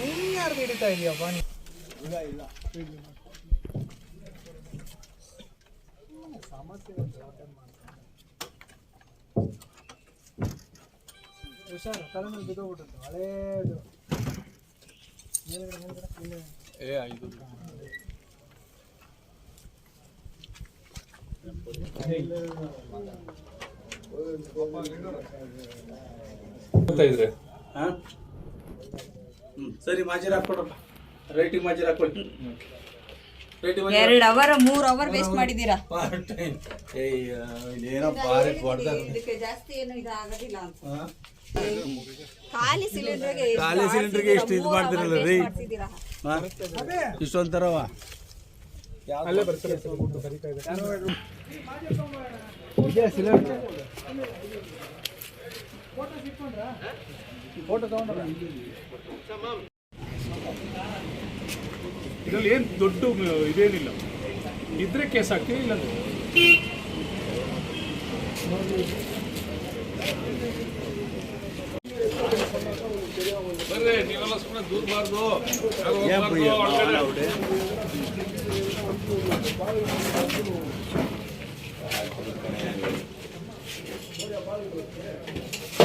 ನೀನು ಯಾರು ಹಿಡಿತಾ ಇದೀಯಪ್ಪ? ಇಲ್ಲ ಇಲ್ಲ ಸಮಸ್ಯೆ ಹುಷಾರು, ತಲೆ ಮೇಲೆ ಬಿದ್ದೋಗ್ಬಿಟ್ಟು ಹಳೇದು. ಸರಿ, ಮಾಜೀರ್ ಹಾಕೊಡಪ್ಪ. ರೈಟಿಂಗ್ ಮಾಜೀರ್ ಹಾಕೊಳ್ಳಿ. 2 ಅವರ್ 3 ಅವರ್ ವೇಸ್ಟ್ ಮಾಡಿದೀರಾ. ಇದಕ್ಕೆ ಜಾಸ್ತಿ ಏನು ಇದು ಆಗೋದಿಲ್ಲ ಅಂತ. ಖಾಲಿ ಸಿಲಿಂಡರ್ಗೆ ಎಷ್ಟು ಇದು ಮಾಡ್ತಿರಲ್ಲ ರೀ, ಇಷ್ಟೊಂಥರವ ಅಲ್ಲೇ ಬರ್ತಾರೆ. ಇದೇ ಸಿಲಿಂಡರ್ ಫೋಟೋ ತಗೊಂಡ್ರ ಇದರಲ್ಲಿ ಏನು ದೊಡ್ಡ ಇದೇನಿಲ್ಲ, ಇದ್ರೆ ಕೇಸ್ ಹಾಕ್ತೀವಿ, ಇಲ್ಲ ಬರ್ರಿ. ನೀವೆಲ್ಲ ಸುಮ್ಮನೆ ದೂರಬಾರ್ದು.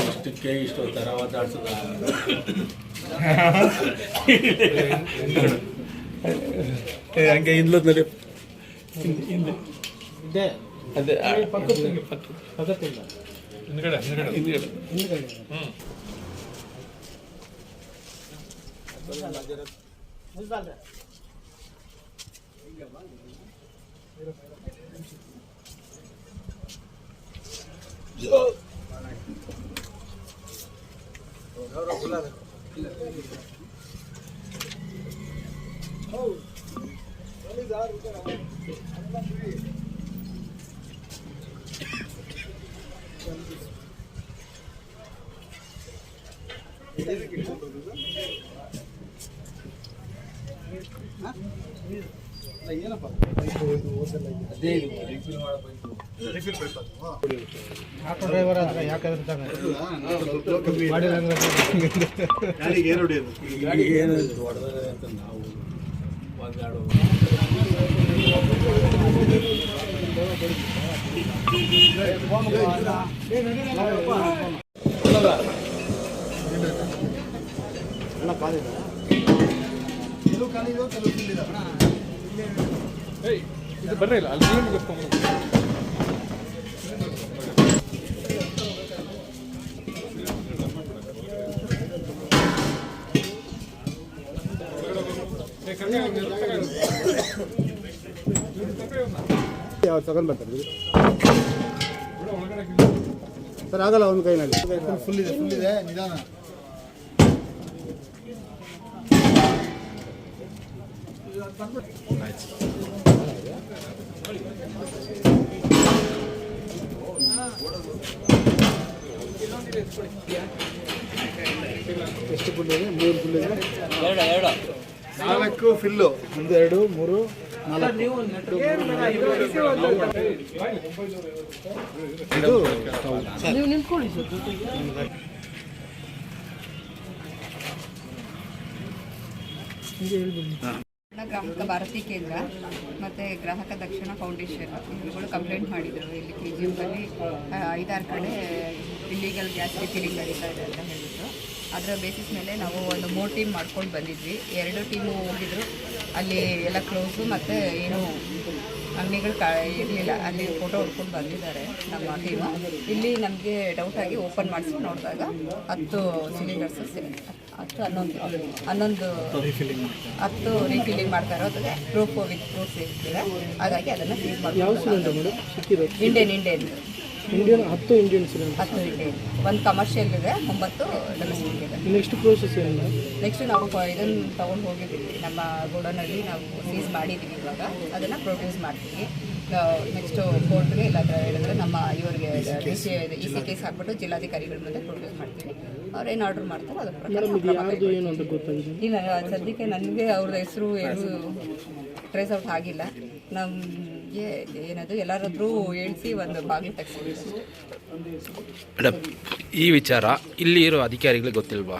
ಇಷ್ಟಕ್ಕೆ ಇಷ್ಟು ಥರ ಮಾತಾಡ್ಸೋದ ಹಂಗೆ ಹಿಂದ್ಲದಲ್ಲಿ ಹಿಂದೆ ಅದೇ ಪಕ್ಕತ್ತಿಲ್ಲ ಹಿಂದ್ಗಡೆ ಏನಪ್ಪ ಆಟೋ ಡ್ರೈವರ್ ಆದ್ರೆ ಯಾಕಂದ್ರೆ ನಾವು ಮಾತಾಡೋ ಇದು ಬರ್ರಿ ಇಲ್ಲ ಅಲ್ಲಿ ನೀನು ಗೊತ್ಕೊಂಡು ಯಾವ ತಗೊಂಡು ಬರ್ತಾರೆ ಸರ್, ಆಗಲ್ಲ ಒಂದು ಕೈನಲ್ಲಿ. ಫುಲ್ ಇದೆ ನಿಧಾನ. ಎಷ್ಟು ಫುಲ್ ಇದೆ? 3 ಫುಲ್ ಇದೆ, 4 ಫಿಲ್ಲು, 1 2 3 4. ನೀವು ನಿಂತ್ಕೊಳ್ಳಿ ಸರ್. ಗ್ರಾಹಕ ಭಾರತಿ ಕೇಂದ್ರ ಮತ್ತು ಗ್ರಾಹಕ ದಕ್ಷಿಣ ಫೌಂಡೇಶನ್ ಇವುಗಳು ಕಂಪ್ಲೇಂಟ್ ಮಾಡಿದರು. ಇಲ್ಲಿ KGF ಅಲ್ಲಿ 5-6 ಕಡೆ ಇಲ್ಲಿಗಲ್ ಗ್ಯಾಸ್ ರಿಫಿಲಿಂಗ್ ನಡೀತಾ ಇದೆ ಅಂತ ಹೇಳಿದ್ರು. ಅದರ ಬೇಸಿಸ್ ಮೇಲೆ ನಾವು ಒಂದು 3 ಟೀಮ್ ಮಾಡ್ಕೊಂಡು ಬಂದಿದ್ವಿ. 2 ಟೀಮು ಹೋಗಿದ್ರು, ಅಲ್ಲಿ ಎಲ್ಲ ಕ್ಲೋಸು ಮತ್ತು ಏನು ಅಂಗಡಿಗಳು ಇರಲಿಲ್ಲ. ಅಲ್ಲಿ ಫೋಟೋ ಹೊಡ್ಕೊಂಡು ಬಂದಿದ್ದಾರೆ ನಮ್ಮ ಟೀಮು. ಇಲ್ಲಿ ನಮಗೆ ಡೌಟ್ ಆಗಿ ಓಪನ್ ಮಾಡಿಸಿ ನೋಡಿದಾಗ 10 ಸಿಲಿಂಡರ್ಸು 11 ರೀಫಿಲಿಂಗ್ ಮಾಡ್ತಾ ಇರೋದು ಪ್ರೂಫ್ ವಿತ್ ಪ್ರೂಫ್ ಇರ್ತೀರ. ಹಾಗಾಗಿ ಅದನ್ನು ಸೀಸ್ ಮಾಡಿ. Indian 10 Indian cylinder, 10 Indian, 1 commercial ಇದೆ, 9 ಡೊಮೆಸ್ಟಿಕ್ ಇದೆ. ನೆಕ್ಸ್ಟ್ ಪ್ರೋಸೆಸ್ ಏನು? ನೆಕ್ಸ್ಟ್ ನಾವು ಇದನ್ನು ತೊಗೊಂಡು ಹೋಗಿದ್ದೀವಿ ನಮ್ಮ ಗೋಡೌನಲ್ಲಿ, ನಾವು ಸೀಸ್ ಮಾಡಿದ್ದೀವಿ. ಇವಾಗ ಅದನ್ನು ಪ್ರೊಡ್ಯೂಸ್ ಮಾಡ್ತೀವಿ. ನೆಕ್ಸ್ಟು ಕೋರ್ಟ್ಗೆ ಇಲ್ಲಾಂದ್ರೆ ಹೇಳಿದ್ರೆ ನಮ್ಮ ಇವ್ರಿಗೆ ಇ ಸಿ ಕೇಸ್ ಹಾಕ್ಬಿಟ್ಟು ಜಿಲ್ಲಾಧಿಕಾರಿಗಳ ಮುಂದೆ ಪ್ರೊಡ್ಯೂಸ್ ಮಾಡ್ತೀವಿ. ಅವ್ರು ಏನು ಆರ್ಡರ್ ಮಾಡ್ತಾರೋ ಅದ್ರ ಪ್ರಕಾರ ಏನು ಅಂತ ಗೊತ್ತಾಗಿದೆ? ಇಲ್ಲ ಸದ್ಯಕ್ಕೆ ನನಗೆ ಅವ್ರ ಹೆಸರು ಏನು ಟ್ರೇಸ್ ಔಟ್ ಆಗಿಲ್ಲ. ನಮಗೆ ಏನದು ಎಲ್ಲರ ಹತ್ರ ಹೇಳ್ಸಿ ಒಂದು ಬಾಗಿಲು ತೆಗ್ಸಿದ್ದೀವಿ. ಮೇಡಮ್, ಈ ವಿಚಾರ ಇಲ್ಲಿ ಇರೋ ಅಧಿಕಾರಿಗಳಿಗೆ ಗೊತ್ತಿಲ್ವಾ?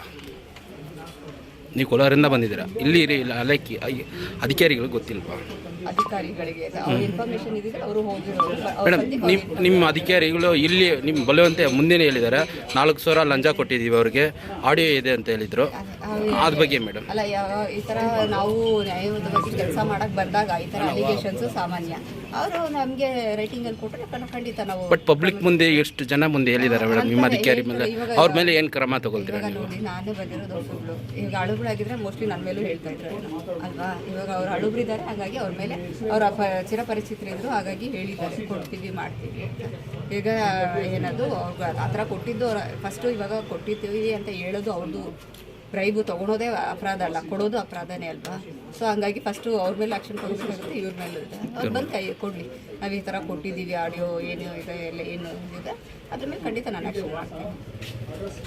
ನೀವು ಕೋಲಾರಿಂದ ಬಂದಿದ್ದೀರಾ, ಇಲ್ಲಿ ಅಲಕ್ಕಿ ಅಧಿಕಾರಿಗಳಿಗೆ ಗೊತ್ತಿಲ್ವಾ? ಅಧಿಕಾರಿಗಳಿಗೆ ಅವ್ರ ಇನ್ಫಾರ್ಮೇಶನ್ ಇದ್ದಿದ್ರೆ ಅವರು ಹೋಗಿರೋರು. ಮೇಡಮ್, ನಿಮ್ಮ ಅಧಿಕಾರಿಗಳು ಇಲ್ಲಿ ನಿಮ್ಮ ಬಲವಂತೆ ಮುಂದೆನೇ ಹೇಳಿದ್ದಾರೆ 4,000 ಲಂಚ ಕೊಟ್ಟಿದ್ದೀವಿ ಅವ್ರಿಗೆ, ಆಡಿಯೋ ಇದೆ ಅಂತ ಹೇಳಿದರು. ಅದ್ರ ಬಗ್ಗೆ ಮೇಡಮ್ ಅಲ್ಲ, ಈ ಥರ ನಾವು ನ್ಯಾಯಯುತವಾಗಿ ಕೆಲಸ ಮಾಡಕ್ಕೆ ಬಂದಾಗ ಈ ಥರ ಅಲಿಗೇಷನ್ಸು ಸಾಮಾನ್ಯ. ಅವರು ನಮಗೆ ರೈಟಿಂಗಲ್ಲಿ ಕೊಟ್ಟರೆ ಖಂಡಿತ ನಾವು. ಬಟ್ ಪಬ್ಲಿಕ್ ಮುಂದೆ ಎಷ್ಟು ಜನ ಮುಂದೆ ಹೇಳಿದ್ದಾರೆ ಮೇಡಮ್ ನಿಮ್ಮ ಅಧಿಕಾರಿ ಮೇಲೆ, ಅವ್ರ ಮೇಲೆ ಏನು ಕ್ರಮ ತಗೊಳ್ತೀರಾ ನೀವು? ನೋಡಿ, ನಾನೇ ಬಂದಿರೋದು ಹೊಸಬ್ಳು. ಈಗ ಅಳುಬ್ರಾಗಿದ್ರೆ ಮೋಸ್ಟ್ಲಿ ನನ್ನ ಮೇಲೂ ಹೇಳ್ತಾ ಇದ್ರು ಅಲ್ವಾ. ಇವಾಗ ಅವ್ರು ಅಳುಬ್ರಿದ್ದಾರೆ, ಹಾಗಾಗಿ ಅವ್ರ ಮೇಲೆ ಅವರ ಚಿರಪರಿಚಿತರಿದ್ರು, ಹಾಗಾಗಿ ಹೇಳಿದ್ದಾರೆ ಕೊಡ್ತೀವಿ ಮಾಡ್ತೀವಿ ಅಂತ. ಈಗ ಏನದು ಆ ಥರ ಕೊಟ್ಟಿದ್ದು ಫಸ್ಟು, ಇವಾಗ ಕೊಟ್ಟಿದ್ದೀವಿ ಅಂತ ಹೇಳೋದು ಅವ್ರದ್ದು ಬ್ರೈಬು ತೊಗೊಳೋದೇ ಅಪರಾಧ ಅಲ್ಲ, ಕೊಡೋದು ಅಪರಾಧನೇ ಅಲ್ವಾ. ಸೊ ಹಂಗಾಗಿ ಫಸ್ಟು ಅವ್ರ ಮೇಲೆ ಆ್ಯಕ್ಷನ್ ತಗೋಬೇಕಾಗುತ್ತೆ, ಇವ್ರ ಮೇಲೆ ಇದೆ. ಅವ್ರು ಬಂದು ಕೈ ಕೊಡಲಿ, ನಾವು ಈ ಥರ ಕೊಟ್ಟಿದ್ದೀವಿ, ಆಡಿಯೋ ಏನು ಇದೆ ಎಲ್ಲ ಏನು ಇದೆ ಅದ್ರ ಮೇಲೆ ಖಂಡಿತ ನಾನು ಆ್ಯಕ್ಷನ್ ಮಾಡ್ತೀನಿ.